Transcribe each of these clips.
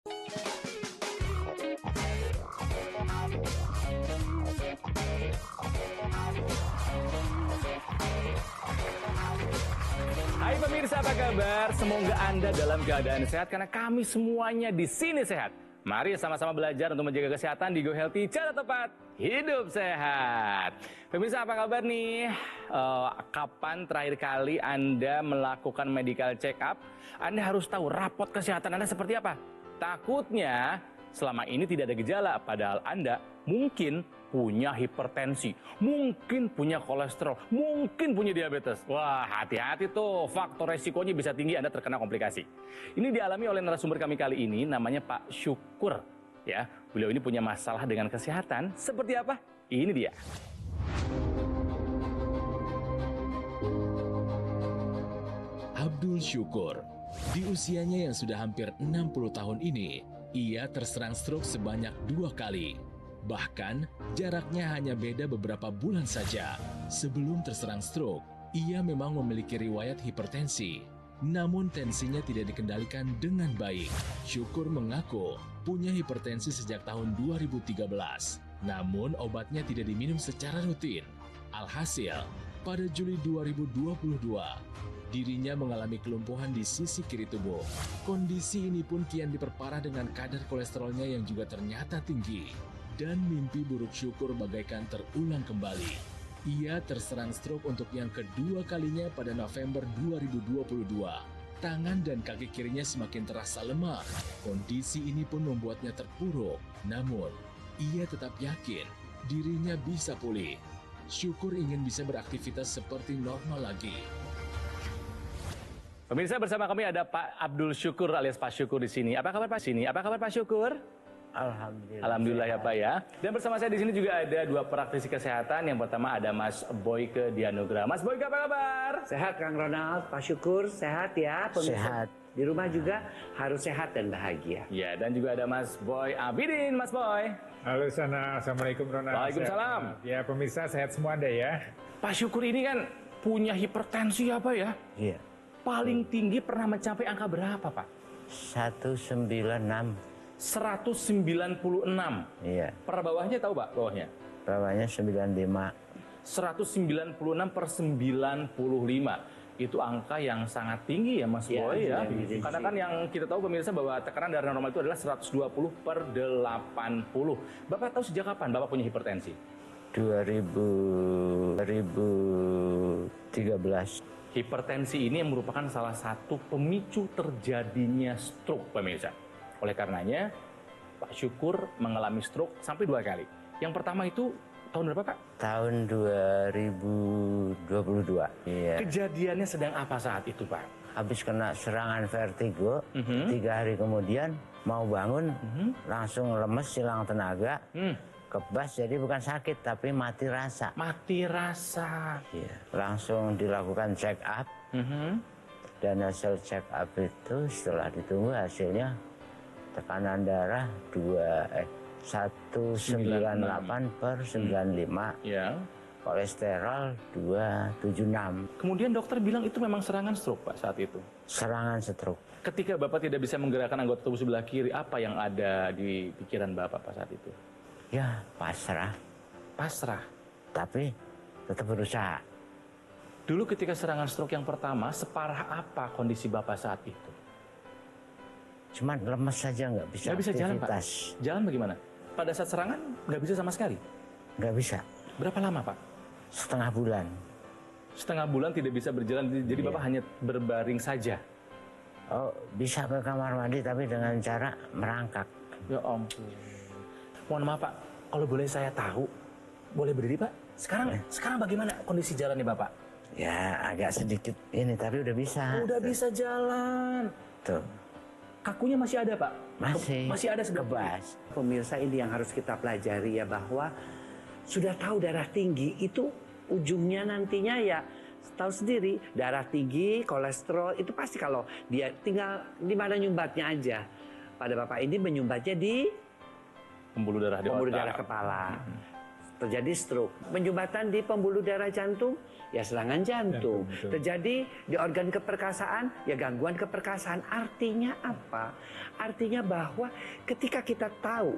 Hai pemirsa, apa kabar? Semoga Anda dalam keadaan sehat karena kami semuanya di sini sehat. Mari sama-sama belajar untuk menjaga kesehatan di Go Healthy, cara tepat hidup sehat. Pemirsa, apa kabar nih? Kapan terakhir kali Anda melakukan medical check up? Anda harus tahu rapot kesehatan Anda seperti apa. Takutnya selama ini tidak ada gejala, padahal Anda mungkin punya hipertensi, mungkin punya kolesterol, mungkin punya diabetes. Wah, hati-hati tuh, faktor resikonya bisa tinggi Anda terkena komplikasi. Ini dialami oleh narasumber kami kali ini, namanya Pak Syukur. Ya, beliau ini punya masalah dengan kesehatan. Seperti apa? Ini dia. Abdul Syukur, di usianya yang sudah hampir 60 tahun ini, ia terserang stroke sebanyak 2 kali. Bahkan, jaraknya hanya beda beberapa bulan saja. Sebelum terserang stroke, ia memang memiliki riwayat hipertensi. Namun tensinya tidak dikendalikan dengan baik. Syukur mengaku punya hipertensi sejak tahun 2013. Namun obatnya tidak diminum secara rutin. Alhasil, pada Juli 2022, dirinya mengalami kelumpuhan di sisi kiri tubuh. Kondisi ini pun kian diperparah dengan kadar kolesterolnya yang juga ternyata tinggi. Dan mimpi buruk Syukur bagaikan terulang kembali. Ia terserang stroke untuk yang kedua kalinya pada November 2022. Tangan dan kaki kirinya semakin terasa lemah. Kondisi ini pun membuatnya terpuruk. Namun, ia tetap yakin dirinya bisa pulih. Syukur ingin bisa beraktivitas seperti normal lagi. Pemirsa, bersama kami ada Pak Abdul Syukur alias Pak Syukur di sini. Apa kabar Pak? Apa kabar Pak Syukur? Alhamdulillah. Alhamdulillah ya Pak ya. Dan bersama saya di sini juga ada dua praktisi kesehatan. Yang pertama ada Mas Boyke Dianugraha. Mas Boyke, apa kabar? Sehat Kang Ronald, Pak Syukur, sehat ya pemirsa. Sehat. Di rumah juga harus sehat dan bahagia. Ya, dan juga ada Mas Boy Abidin. Mas Boy. Halo sana, Assalamualaikum Ronald. Waalaikumsalam. Ya pemirsa, sehat semua Anda ya. Pak Syukur ini kan punya hipertensi apa ya? Iya. Paling tinggi pernah mencapai angka berapa Pak? 196. 196. Iya. Per bawahnya tahu Pak, bawahnya? Bawahnya 95. 196 per 95. Itu angka yang sangat tinggi ya Mas Boy ya. Karena kan yang kita tahu pemirsa bahwa tekanan darah normal itu adalah 120 per 80. Bapak tahu sejak kapan Bapak punya hipertensi? 2013. Hipertensi ini yang merupakan salah satu pemicu terjadinya stroke pemirsa. Oleh karenanya, Pak Syukur mengalami stroke sampai 2 kali. Yang pertama itu tahun berapa Pak? Tahun 2022. Iya. Kejadiannya sedang apa saat itu Pak? Habis kena serangan vertigo, 3 hari kemudian mau bangun, langsung lemes, hilang tenaga, kebas, jadi bukan sakit tapi mati rasa. Mati rasa. Iya. Langsung dilakukan check up, dan hasil check up itu setelah ditunggu hasilnya tekanan darah 198 per 95. Ya. Kolesterol 276. Kemudian dokter bilang itu memang serangan stroke Pak saat itu. Serangan stroke. Ketika Bapak tidak bisa menggerakkan anggota tubuh sebelah kiri, apa yang ada di pikiran Bapak pada saat itu? Ya, pasrah. Pasrah. Tapi tetap berusaha. Dulu ketika serangan stroke yang pertama, separah apa kondisi Bapak saat itu? Cuman lemes saja, nggak bisa jalan Pak? aktivitas. Jalan bagaimana? Pada saat serangan nggak bisa sama sekali? Nggak bisa. Berapa lama Pak? Setengah bulan. Setengah bulan tidak bisa berjalan, jadi Bapak hanya berbaring saja? Oh, bisa ke kamar mandi tapi dengan cara merangkak. Ya ampun. Mohon maaf Pak, kalau boleh saya tahu, boleh berdiri Pak? Sekarang bagaimana kondisi jalannya Bapak? Ya, agak sedikit ini tapi udah bisa. Udah bisa jalan. Tuh. Kakunya masih ada Pak? Masih ada sebelah kebas. Pemirsa, ini yang harus kita pelajari ya, bahwa sudah tahu darah tinggi itu ujungnya nantinya ya tahu sendiri, darah tinggi, kolesterol itu pasti kalau dia tinggal di mana nyumbatnya aja. Pada Bapak ini menyumbatnya di pembuluh darah di pembuluh otak. darah kepala. terjadi stroke. Penyumbatan di pembuluh darah jantung, ya serangan jantung. Betul. Terjadi di organ keperkasaan, ya gangguan keperkasaan. Artinya apa? Artinya bahwa ketika kita tahu,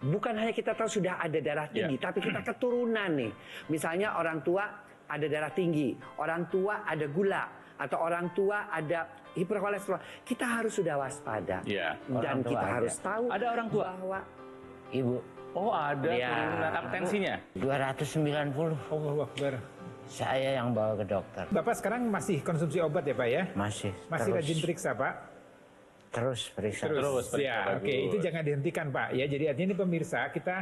bukan hanya kita tahu sudah ada darah tinggi, tapi kita keturunan nih. Misalnya orang tua ada darah tinggi, orang tua ada gula, atau orang tua ada hiperkolesterol. Kita harus sudah waspada. Dan kita harus tahu ada orang tua bahwa Ibu. Oh, ada Ya. turunan. Apa tensinya? 290. Allahu Akbar. Saya yang bawa ke dokter. Bapak sekarang masih konsumsi obat ya Pak ya? Masih Rajin periksa Pak? terus periksa. Terus periksa Ya, oke, bagus. itu jangan dihentikan Pak ya. Jadi artinya ini pemirsa, kita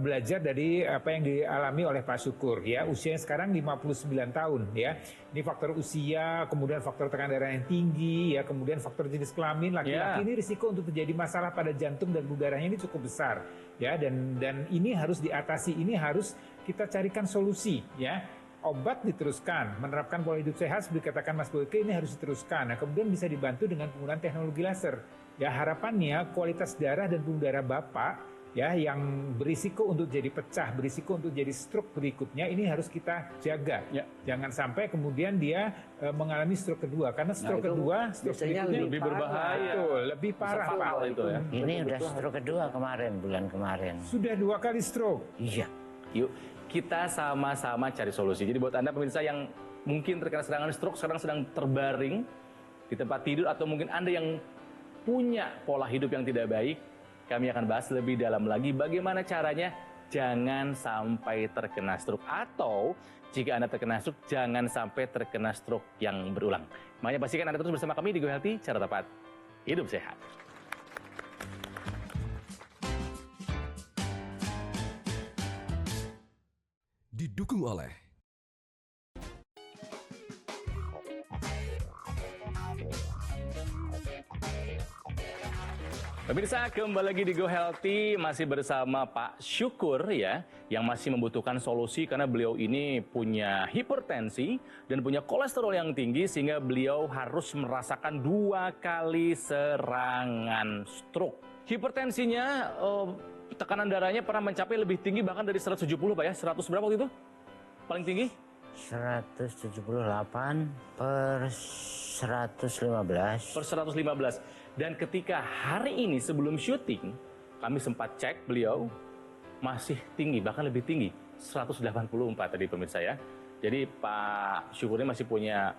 belajar dari apa yang dialami oleh Pak Syukur ya. Usianya sekarang 59 tahun ya. Ini faktor usia, kemudian faktor tekanan darah yang tinggi ya, kemudian faktor jenis kelamin laki-laki ini risiko untuk terjadi masalah pada jantung dan pembuluh darahnya ini cukup besar ya, dan ini harus diatasi, ini harus kita carikan solusi ya. Obat diteruskan, menerapkan pola hidup sehat seperti katakan Mas Boyke ini harus diteruskan. Nah, kemudian bisa dibantu dengan penggunaan teknologi laser. Ya, harapannya kualitas darah dan pembuluh darah Bapak ya yang berisiko untuk jadi pecah, berisiko untuk jadi stroke berikutnya ini harus kita jaga. Ya. Jangan sampai kemudian dia mengalami stroke kedua, karena stroke itu kedua, stroke biasanya berikutnya lebih berbahaya. Betul, lebih parah Pak. Itu ya. Ini udah stroke kedua bulan kemarin. Sudah 2 kali stroke. Iya. Yuk, kita sama-sama cari solusi. Jadi buat Anda pemirsa yang mungkin terkena serangan stroke, sekarang sedang terbaring di tempat tidur, atau mungkin Anda yang punya pola hidup yang tidak baik, kami akan bahas lebih dalam lagi bagaimana caranya jangan sampai terkena stroke. Atau jika Anda terkena stroke, jangan sampai terkena stroke yang berulang. Makanya pastikan Anda terus bersama kami di Go Healthy, cara tepat hidup sehat. Didukung oleh Pemirsa, kembali lagi di Go Healthy, masih bersama Pak Syukur ya, yang masih membutuhkan solusi karena beliau ini punya hipertensi dan punya kolesterol yang tinggi sehingga beliau harus merasakan 2 kali serangan stroke. Hipertensinya, tekanan darahnya pernah mencapai lebih tinggi bahkan dari 170 Pak ya, 100 berapa waktu itu? Paling tinggi? 178 per 115. Per 115. Dan ketika hari ini sebelum syuting, kami sempat cek beliau masih tinggi, bahkan lebih tinggi, 184 tadi pemirsa ya. Jadi Pak Syukur ini masih punya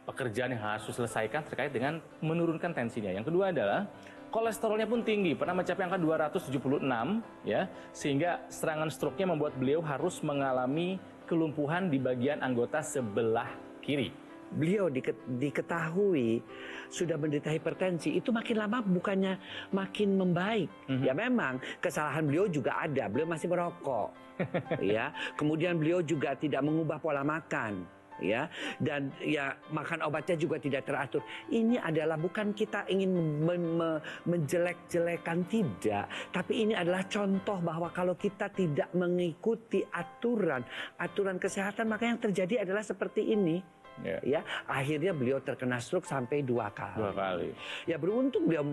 pekerjaan yang harus diselesaikan terkait dengan menurunkan tensinya. Yang kedua adalah kolesterolnya pun tinggi, pernah mencapai angka 276 ya, sehingga serangan stroke-nya membuat beliau harus mengalami kelumpuhan di bagian anggota sebelah kiri. Beliau diketahui sudah menderita hipertensi, itu makin lama bukannya makin membaik. Ya memang kesalahan beliau juga ada, beliau masih merokok. Ya, kemudian beliau juga tidak mengubah pola makan. Ya, dan ya makan obatnya juga tidak teratur. Ini adalah bukan kita ingin menjelek-jelekan, tidak, tapi ini adalah contoh bahwa kalau kita tidak mengikuti aturan kesehatan, maka yang terjadi adalah seperti ini. Ya, akhirnya beliau terkena stroke sampai 2 kali. 2 kali. Ya beruntung beliau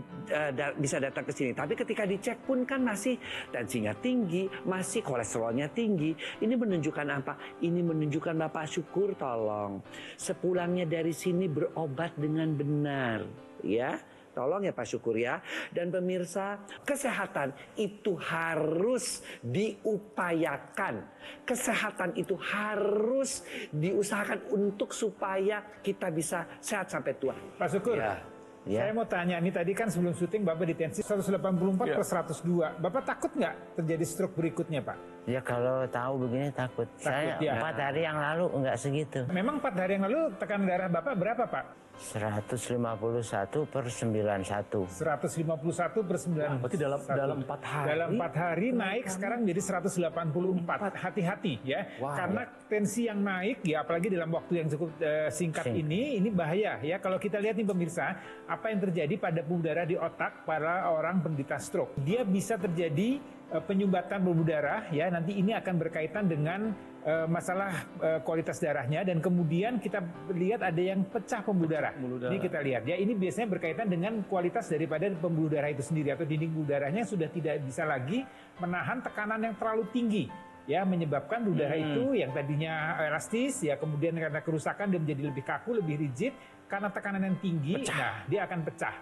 bisa datang ke sini. Tapi ketika dicek pun kan masih tensinya tinggi, masih kolesterolnya tinggi. Ini menunjukkan apa? Ini menunjukkan Bapak Syukur tolong sepulangnya dari sini berobat dengan benar, ya. Tolong ya Pak Syukur ya. Dan pemirsa, kesehatan itu harus diupayakan. Kesehatan itu harus diusahakan untuk supaya kita bisa sehat sampai tua. Pak Syukur, Ya. saya mau tanya, ini tadi kan sebelum syuting Bapak di tensi 184 per 102. Bapak takut nggak terjadi stroke berikutnya Pak? Ya kalau tahu begini takut. Saya ya. 4 hari yang lalu nggak segitu. Memang 4 hari yang lalu tekanan darah Bapak berapa Pak? 151 per 91. 151 per 91. Berarti dalam 4 hari. Dalam 4 hari naik sekarang jadi 184. Hati-hati ya. Karena tensi yang naik ya, apalagi dalam waktu yang cukup singkat ini bahaya ya. Kalau kita lihat nih pemirsa, apa yang terjadi pada pembuluh darah di otak para orang penderita stroke. Dia bisa terjadi penyumbatan pembuluh darah ya. Nanti ini akan berkaitan dengan masalah kualitas darahnya, dan kemudian kita lihat ada yang pecah pembuluh darah. Ini kita lihat ya, ini biasanya berkaitan dengan kualitas daripada pembuluh darah itu sendiri, atau dinding pembuluh darahnya sudah tidak bisa lagi menahan tekanan yang terlalu tinggi ya menyebabkan udara itu yang tadinya elastis ya kemudian karena kerusakan dia menjadi lebih kaku, lebih rigid karena tekanan yang tinggi, nah dia akan pecah.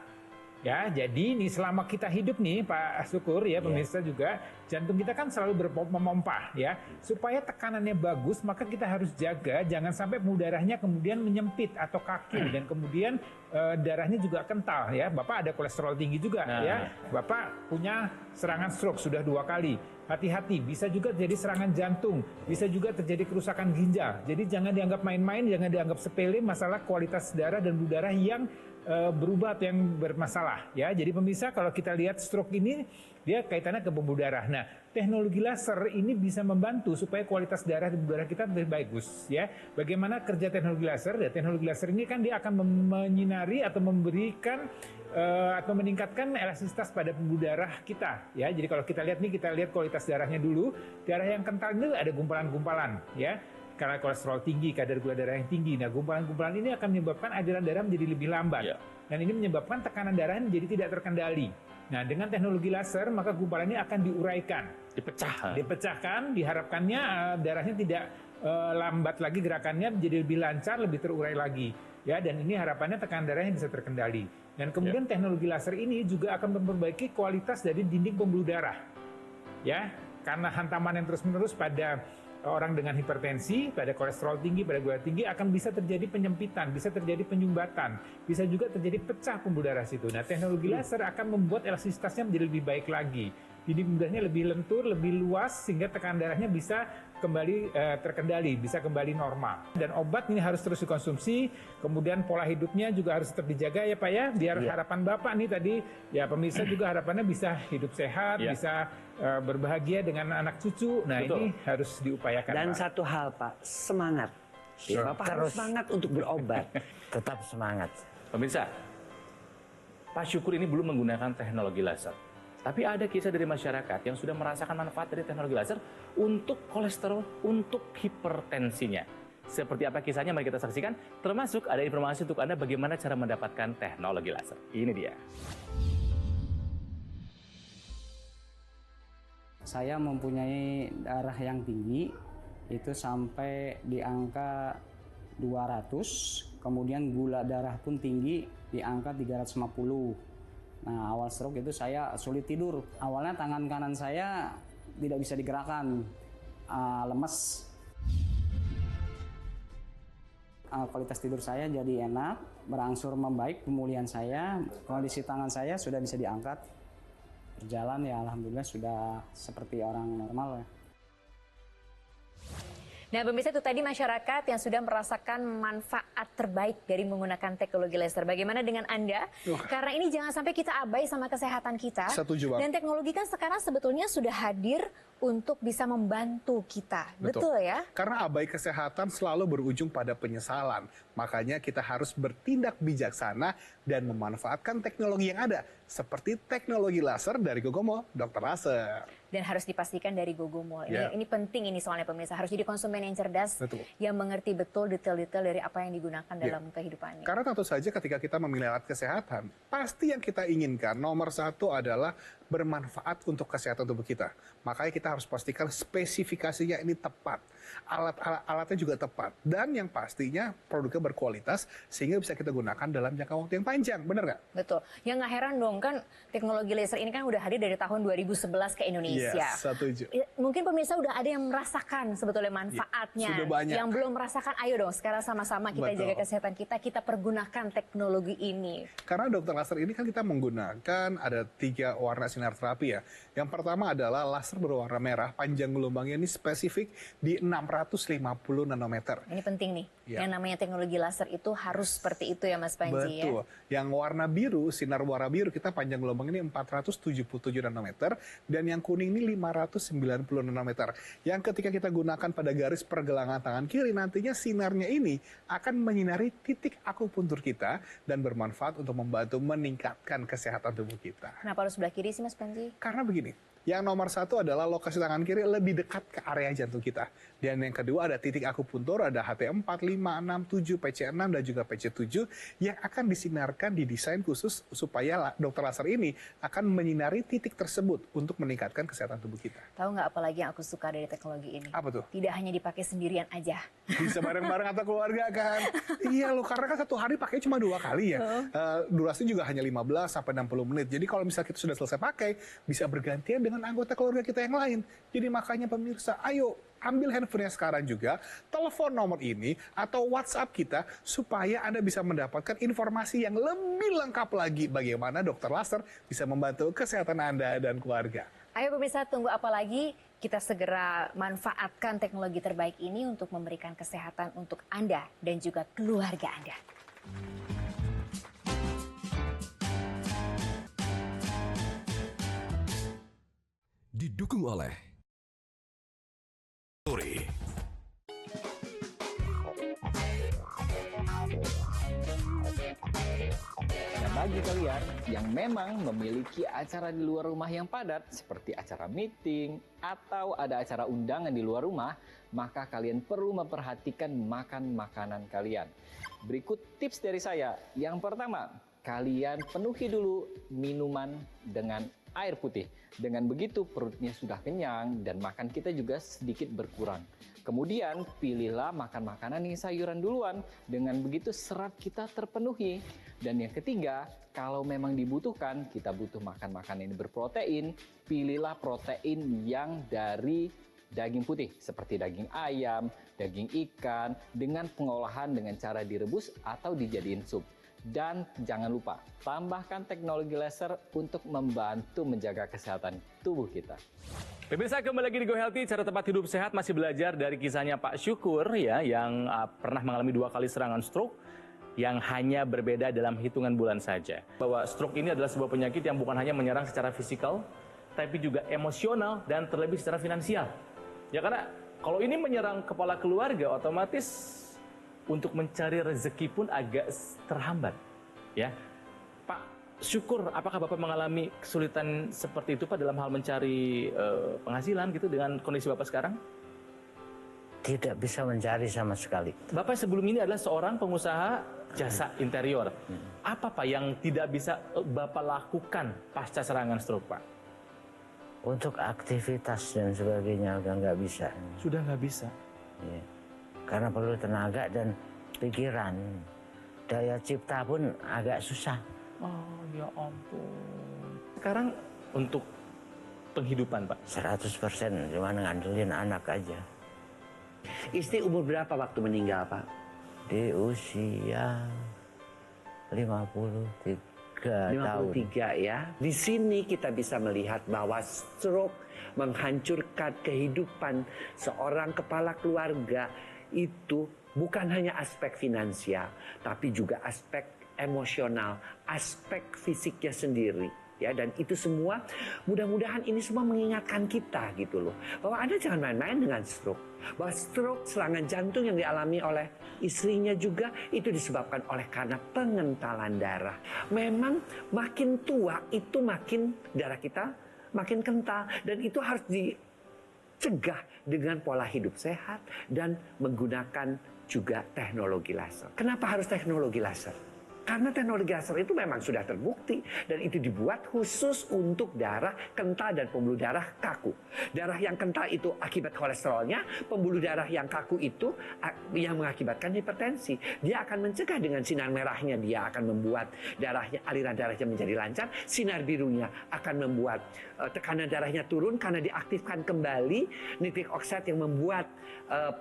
Ya, jadi nih selama kita hidup nih Pak Syukur ya pemirsa juga jantung kita kan selalu memompa ya supaya tekanannya bagus maka kita harus jaga jangan sampai pembuluh darahnya kemudian menyempit atau kaku dan kemudian darahnya juga kental ya. Bapak ada kolesterol tinggi juga ya. Bapak punya serangan stroke sudah 2 kali. Hati-hati, bisa juga terjadi serangan jantung, bisa juga terjadi kerusakan ginjal. Jadi jangan dianggap main-main, jangan dianggap sepele masalah kualitas darah dan pembuluh darah yang berubah atau yang bermasalah ya. Jadi pemirsa kalau kita lihat stroke ini dia kaitannya ke pembuluh darah. Nah, teknologi laser ini bisa membantu supaya kualitas darah di pembuluh darah kita lebih bagus ya. Bagaimana kerja teknologi laser? Ya, teknologi laser ini kan dia akan menyinari atau memberikan atau meningkatkan elastisitas pada pembuluh darah kita ya. Jadi kalau kita lihat kualitas darahnya dulu. Darah yang kental itu ada gumpalan-gumpalan ya. Karena kolesterol tinggi, kadar gula darah yang tinggi. Nah, gumpalan-gumpalan ini akan menyebabkan aliran darah menjadi lebih lambat. Dan ini menyebabkan tekanan darah menjadi tidak terkendali. Nah, dengan teknologi laser, maka gumpalan ini akan diuraikan. Dipecahkan, diharapkannya darahnya tidak lambat lagi gerakannya, menjadi lebih lancar, lebih terurai lagi. Ya, dan ini harapannya tekanan darahnya bisa terkendali. Dan kemudian teknologi laser ini juga akan memperbaiki kualitas dari dinding pembuluh darah. Ya, karena hantaman yang terus-menerus pada orang dengan hipertensi, pada kolesterol tinggi, pada gula tinggi akan bisa terjadi penyempitan, bisa terjadi penyumbatan, bisa juga terjadi pecah pembuluh darah situ. Nah, teknologi laser akan membuat elastisitasnya menjadi lebih baik lagi. Dinding pembuluh darahnya lebih lentur, lebih luas sehingga tekanan darahnya bisa kembali terkendali, bisa kembali normal. Dan obat ini harus terus dikonsumsi, kemudian pola hidupnya juga harus tetap dijaga ya Pak ya, biar harapan Bapak nih tadi, ya pemirsa juga harapannya bisa hidup sehat, bisa berbahagia dengan anak cucu. Nah, ini harus diupayakan. Dan Pak. satu hal Pak, semangat. Bapak harus semangat untuk berobat. Tetap semangat. Pemirsa, Pak Syukur ini belum menggunakan teknologi laser. Tapi ada kisah dari masyarakat yang sudah merasakan manfaat dari teknologi laser untuk kolesterol, untuk hipertensinya. Seperti apa kisahnya, mari kita saksikan. Termasuk ada informasi untuk Anda bagaimana cara mendapatkan teknologi laser. Ini dia. Saya mempunyai darah yang tinggi, itu sampai di angka 200, kemudian gula darah pun tinggi di angka 350. Nah, awal stroke itu saya sulit tidur. Awalnya tangan kanan saya tidak bisa digerakkan, lemes. Kualitas tidur saya jadi enak, berangsur membaik pemulihan saya. Kondisi tangan saya sudah bisa diangkat. Berjalan ya alhamdulillah sudah seperti orang normal ya. Nah, pemirsa itu tadi masyarakat yang sudah merasakan manfaat terbaik dari menggunakan teknologi laser. Bagaimana dengan Anda? Karena ini jangan sampai kita abai sama kesehatan kita. Setuju, Bang. Dan teknologi kan sekarang sebetulnya sudah hadir untuk bisa membantu kita. Betul ya? Karena abai kesehatan selalu berujung pada penyesalan. Makanya kita harus bertindak bijaksana dan memanfaatkan teknologi yang ada. Seperti teknologi laser dari Gogomol, Dr. Laser. Dan harus dipastikan dari Gogomol. Ini penting ini soalnya pemirsa. Harus jadi konsumen yang cerdas, yang mengerti betul detail-detail dari apa yang digunakan dalam kehidupannya. Karena tentu saja ketika kita memilih alat kesehatan, pasti yang kita inginkan nomor satu adalah bermanfaat untuk kesehatan tubuh kita. Makanya kita harus pastikan spesifikasinya ini tepat. Alatnya juga tepat. Dan yang pastinya produknya berkualitas sehingga bisa kita gunakan dalam jangka waktu yang panjang. Benar nggak? Betul. Yang nggak heran dong kan teknologi laser ini kan udah hadir dari tahun 2011 ke Indonesia. Yes, setuju. Mungkin pemirsa udah ada yang merasakan sebetulnya manfaatnya. Sudah banyak. Yang belum merasakan, ayo dong sekarang sama-sama kita jaga kesehatan kita pergunakan teknologi ini. Karena dokter laser ini kan kita menggunakan ada 3 warna sinar terapi ya. Yang pertama adalah laser berwarna merah, panjang gelombangnya ini spesifik di 650 nanometer. Ini penting nih, yang namanya teknologi laser itu harus seperti itu ya Mas Panji. Betul. Yang warna biru, sinar warna biru kita panjang gelombang ini 477 nanometer. Dan yang kuning ini 590 nanometer. Yang ketika kita gunakan pada garis pergelangan tangan kiri, nantinya sinarnya ini akan menyinari titik akupuntur kita dan bermanfaat untuk membantu meningkatkan kesehatan tubuh kita. Kenapa harus sebelah kiri sih Mas Panji? Karena begini, yang nomor satu adalah lokasi tangan kiri lebih dekat ke area jantung kita. Dan yang kedua ada titik akupuntur, ada HT4, 5, 6, 7, PC6, dan juga PC7 yang akan disinarkan didesain khusus supaya dokter laser ini akan menyinari titik tersebut untuk meningkatkan kesehatan tubuh kita. Tahu nggak apa lagi yang aku suka dari teknologi ini? Apa tuh? Tidak hanya dipakai sendirian aja. Bisa bareng-bareng atau keluarga kan? Iya loh, karena kan satu hari pakai cuma 2 kali ya. Durasi juga hanya 15 sampai 60 menit. Jadi kalau misalnya kita sudah selesai pakai, bisa bergantian dengan anggota keluarga kita yang lain. Jadi makanya pemirsa, ayo ambil handphonenya sekarang juga, telepon nomor ini atau WhatsApp kita supaya Anda bisa mendapatkan informasi yang lebih lengkap lagi bagaimana dokter laser bisa membantu kesehatan Anda dan keluarga. Ayo pemirsa, tunggu apa lagi? Kita segera manfaatkan teknologi terbaik ini untuk memberikan kesehatan untuk Anda dan juga keluarga Anda. Didukung oleh Dan bagi kalian yang memang memiliki acara di luar rumah yang padat, seperti acara meeting atau ada acara undangan di luar rumah, maka kalian perlu memperhatikan makan makanan kalian. Berikut tips dari saya. Yang pertama, kalian penuhi dulu minuman dengan air putih. Dengan begitu perutnya sudah kenyang dan makan kita juga sedikit berkurang. Kemudian pilihlah makan makanan yang sayuran duluan. Dengan begitu serat kita terpenuhi. Dan yang ketiga, kalau memang dibutuhkan, kita butuh makan makanan ini berprotein, pilihlah protein yang dari daging putih seperti daging ayam, daging ikan dengan pengolahan dengan cara direbus atau dijadiin sup. Dan jangan lupa, tambahkan teknologi laser untuk membantu menjaga kesehatan tubuh kita. Pemirsa, kembali lagi di Go Healthy, cara tempat hidup sehat masih belajar dari kisahnya Pak Syukur ya, yang pernah mengalami 2 kali serangan stroke yang hanya berbeda dalam hitungan bulan saja. Bahwa stroke ini adalah sebuah penyakit yang bukan hanya menyerang secara fisikal, tapi juga emosional dan terlebih secara finansial. Ya karena kalau ini menyerang kepala keluarga, otomatis untuk mencari rezeki pun agak terhambat, ya. Pak Syukur, apakah Bapak mengalami kesulitan seperti itu Pak dalam hal mencari penghasilan gitu dengan kondisi Bapak sekarang? Tidak bisa mencari sama sekali. Bapak sebelum ini adalah seorang pengusaha jasa interior. Apa Pak yang tidak bisa Bapak lakukan pasca serangan stroke Pak? Untuk aktivitas dan sebagainya udah nggak bisa. Sudah nggak bisa? Iya. Karena perlu tenaga dan pikiran. Daya cipta pun agak susah. Oh ya ampun. Sekarang untuk penghidupan Pak? 100% cuma ngandelin anak aja. Istri umur berapa waktu meninggal Pak? Di usia 53 tahun. 53 ya. Di sini kita bisa melihat bahwa stroke menghancurkan kehidupan seorang kepala keluarga. Itu bukan hanya aspek finansial, tapi juga aspek emosional, aspek fisiknya sendiri. Ya, dan itu semua mudah-mudahan ini semua mengingatkan kita gitu loh, bahwa Anda jangan main-main dengan stroke. Bahwa stroke, serangan jantung yang dialami oleh istrinya juga itu disebabkan oleh karena pengentalan darah. Memang makin tua itu makin darah kita makin kental, dan itu harus cegah dengan pola hidup sehat dan menggunakan juga teknologi laser. Kenapa harus teknologi laser? Karena teknologi laser itu memang sudah terbukti dan itu dibuat khusus untuk darah kental dan pembuluh darah kaku. Darah yang kental itu akibat kolesterolnya, pembuluh darah yang kaku itu yang mengakibatkan hipertensi. Dia akan mencegah dengan sinar merahnya, dia akan membuat darahnya, aliran darahnya menjadi lancar. Sinar birunya akan membuat tekanan darahnya turun karena diaktifkan kembali nitrik oxide yang membuat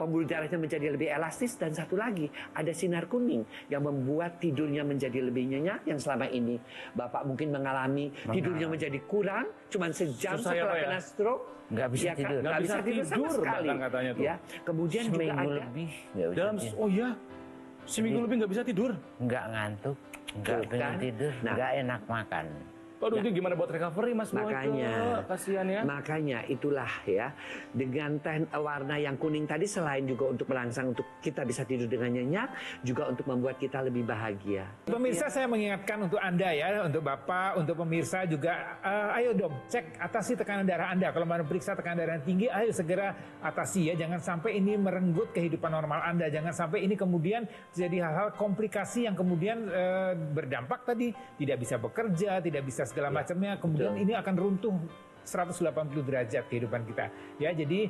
pembuluh darahnya menjadi lebih elastis. Dan satu lagi, ada sinar kuning yang membuat tidurnya menjadi lebih nyenyak, yang selama ini Bapak mungkin mengalami tidurnya menjadi kurang, cuma sejam setelah kena stroke. Nggak bisa ya, tidur. Nggak bisa tidur sama sekali. Katanya tuh. Ya, kemudian seminggu juga ada lebih nggak bisa dalam tidur. oh ya, seminggu lebih nggak bisa tidur. Nggak ngantuk, nggak pengen tidur, nggak enak makan. Waduh, itu gimana buat recovery Mas Boyke? Makanya, Kasihan ya. Makanya itulah ya, dengan warna yang kuning tadi selain juga untuk merangsang untuk kita bisa tidur dengan nyenyak, juga untuk membuat kita lebih bahagia. Pemirsa, saya mengingatkan untuk Anda ya, untuk Bapak, untuk pemirsa juga, ayo dong cek atasi tekanan darah Anda. Kalau mau periksa tekanan darah yang tinggi, ayo segera atasi ya. Jangan sampai ini merenggut kehidupan normal Anda. Jangan sampai ini kemudian jadi hal-hal komplikasi yang kemudian berdampak tadi tidak bisa bekerja, tidak bisa segala macamnya, kemudian ini akan runtuh 180 derajat kehidupan kita. Ya, jadi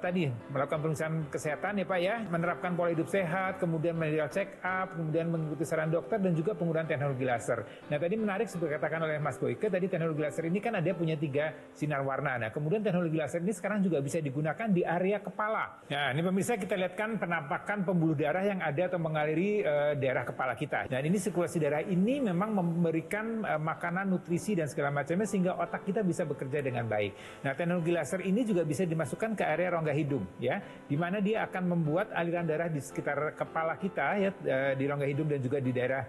tadi melakukan pemeriksaan kesehatan ya Pak ya, menerapkan pola hidup sehat, kemudian medical check up, kemudian mengikuti saran dokter dan juga penggunaan teknologi laser. Nah, tadi menarik seperti katakan oleh Mas Boyke, tadi teknologi laser ini kan ada punya 3 sinar warna. Nah, kemudian teknologi laser ini sekarang juga bisa digunakan di area kepala. Nah, ini pemirsa kita lihatkan penampakan pembuluh darah yang ada atau mengaliri daerah kepala kita. Dan ini sirkulasi darah ini memang memberikan makanan, nutrisi dan segala macamnya sehingga otak kita bisa bekerja dengan baik. Nah, teknologi laser ini juga bisa dimasukkan ke area rongga hidung, ya, di mana dia akan membuat aliran darah di sekitar kepala kita, ya, di rongga hidung dan juga di daerah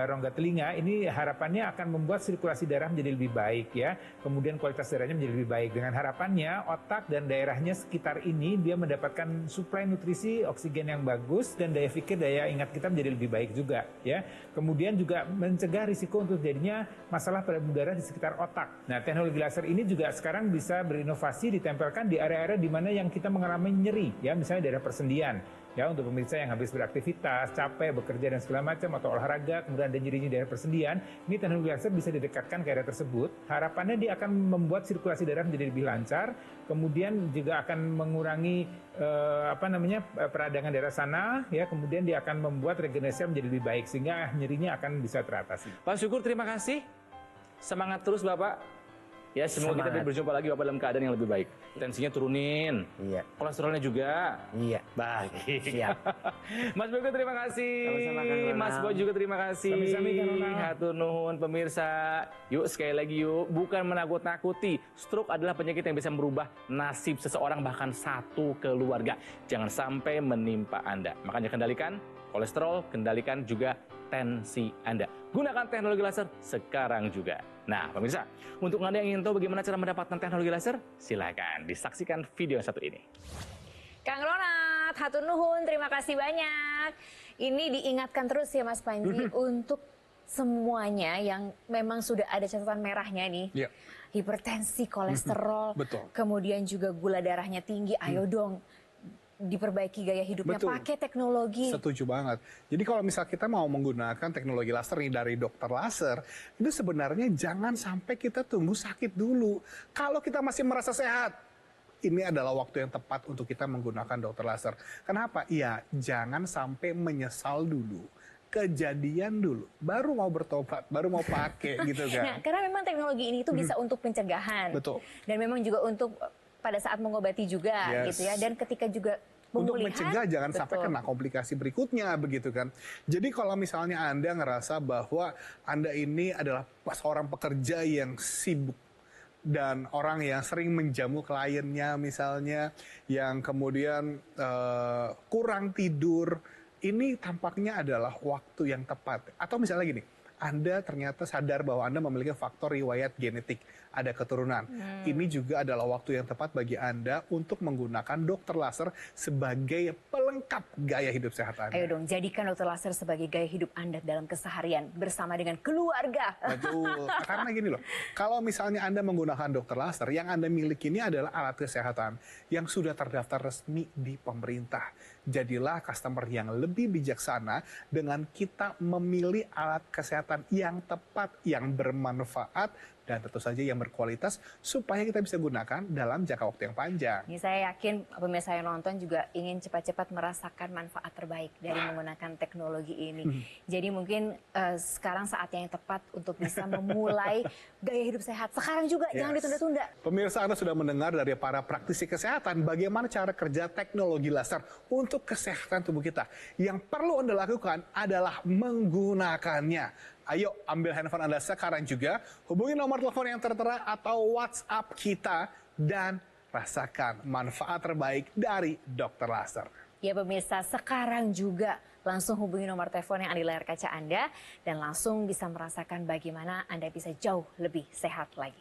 rongga telinga. Ini harapannya akan membuat sirkulasi darah menjadi lebih baik, ya. Kemudian kualitas darahnya menjadi lebih baik. Dengan harapannya otak dan daerahnya sekitar ini dia mendapatkan suplai nutrisi, oksigen yang bagus dan daya pikir, daya ingat kita menjadi lebih baik juga, ya. Kemudian juga mencegah risiko untuk terjadinya masalah pada pembuluh darah di sekitar otak. Nah, teknologi laser ini juga sekarang bisa berinovasi ditempelkan di area-area di mana yang kita mengalami nyeri, ya, misalnya daerah persendian, ya, untuk pemirsa yang habis beraktivitas, capek, bekerja dan segala macam atau olahraga, kemudian ada nyerinya daerah persendian, ini teknologi laser bisa didekatkan ke area tersebut. Harapannya dia akan membuat sirkulasi darah menjadi lebih lancar, kemudian juga akan mengurangi peradangan daerah sana, ya, kemudian dia akan membuat regenerasi menjadi lebih baik sehingga nyerinya akan bisa teratasi. Pak Syukur, terima kasih. Semangat terus Bapak. Ya, semoga kita berjumpa lagi Bapak dalam keadaan yang lebih baik. Tensinya turunin. Iya. Kolesterolnya juga. Iya. Baik. Siap. Mas Boyke terima kasih. Sama-sama, Kang Ronald. Mas Boy juga terima kasih. Sami-sami, Kang Ronald. Hatur nuhun pemirsa. Yuk sekali lagi yuk, bukan menakut-nakuti. Stroke adalah penyakit yang bisa merubah nasib seseorang bahkan satu keluarga. Jangan sampai menimpa Anda. Makanya kendalikan kolesterol, kendalikan juga tensi Anda. Gunakan teknologi laser sekarang juga. Nah, pemirsa, untuk Anda yang ingin tahu bagaimana cara mendapatkan teknologi laser, silakan disaksikan video yang satu ini. Kang Ronald, hatur nuhun, terima kasih banyak. Ini diingatkan terus ya Mas Panji untuk semuanya yang memang sudah ada catatan merahnya nih. Iya. Hipertensi, kolesterol, Betul. kemudian juga gula darahnya tinggi. Ayo dong diperbaiki gaya hidupnya, Betul. pakai teknologi. Setuju banget. Jadi kalau misal kita mau menggunakan teknologi laser nih dari dokter laser, itu sebenarnya jangan sampai kita tunggu sakit dulu. Kalau kita masih merasa sehat, ini adalah waktu yang tepat untuk kita menggunakan dokter laser. Kenapa? Iya, jangan sampai menyesal dulu. Kejadian dulu, baru mau bertobat, baru mau pakai gitu kan. Nah, karena memang teknologi ini itu bisa untuk pencegahan. Betul. Dan memang juga untuk pada saat mengobati juga, Yes. gitu ya. Dan ketika juga Untuk pemulihan, mencegah jangan sampai betul. kena komplikasi berikutnya begitu kan. Jadi kalau misalnya Anda ngerasa bahwa Anda ini adalah seorang pekerja yang sibuk dan orang yang sering menjamu kliennya misalnya, yang kemudian kurang tidur, ini tampaknya adalah waktu yang tepat. Atau misalnya gini, Anda ternyata sadar bahwa Anda memiliki faktor riwayat genetik, ada keturunan. Ini juga adalah waktu yang tepat bagi Anda untuk menggunakan dokter laser sebagai pelengkap gaya hidup sehat Anda. Ayo dong, jadikan dokter laser sebagai gaya hidup Anda dalam keseharian bersama dengan keluarga. Betul. Karena gini loh, kalau misalnya Anda menggunakan dokter laser, yang Anda miliki ini adalah alat kesehatan yang sudah terdaftar resmi di pemerintah. Jadilah customer yang lebih bijaksana dengan kita memilih alat kesehatan yang tepat, yang bermanfaat, dan tentu saja yang berkualitas supaya kita bisa gunakan dalam jangka waktu yang panjang. Ini saya yakin pemirsa yang nonton juga ingin cepat-cepat merasakan manfaat terbaik dari menggunakan teknologi ini. Jadi mungkin sekarang saatnya yang tepat untuk bisa memulai gaya hidup sehat. Sekarang juga, jangan ditunda-tunda. Pemirsa, Anda sudah mendengar dari para praktisi kesehatan bagaimana cara kerja teknologi laser untuk kesehatan tubuh kita. Yang perlu Anda lakukan adalah menggunakannya. Ayo ambil handphone Anda sekarang juga, hubungi nomor telepon yang tertera atau WhatsApp kita, dan rasakan manfaat terbaik dari dokter laser. Ya pemirsa, sekarang juga langsung hubungi nomor telepon yang ada di layar kaca Anda dan langsung bisa merasakan bagaimana Anda bisa jauh lebih sehat lagi.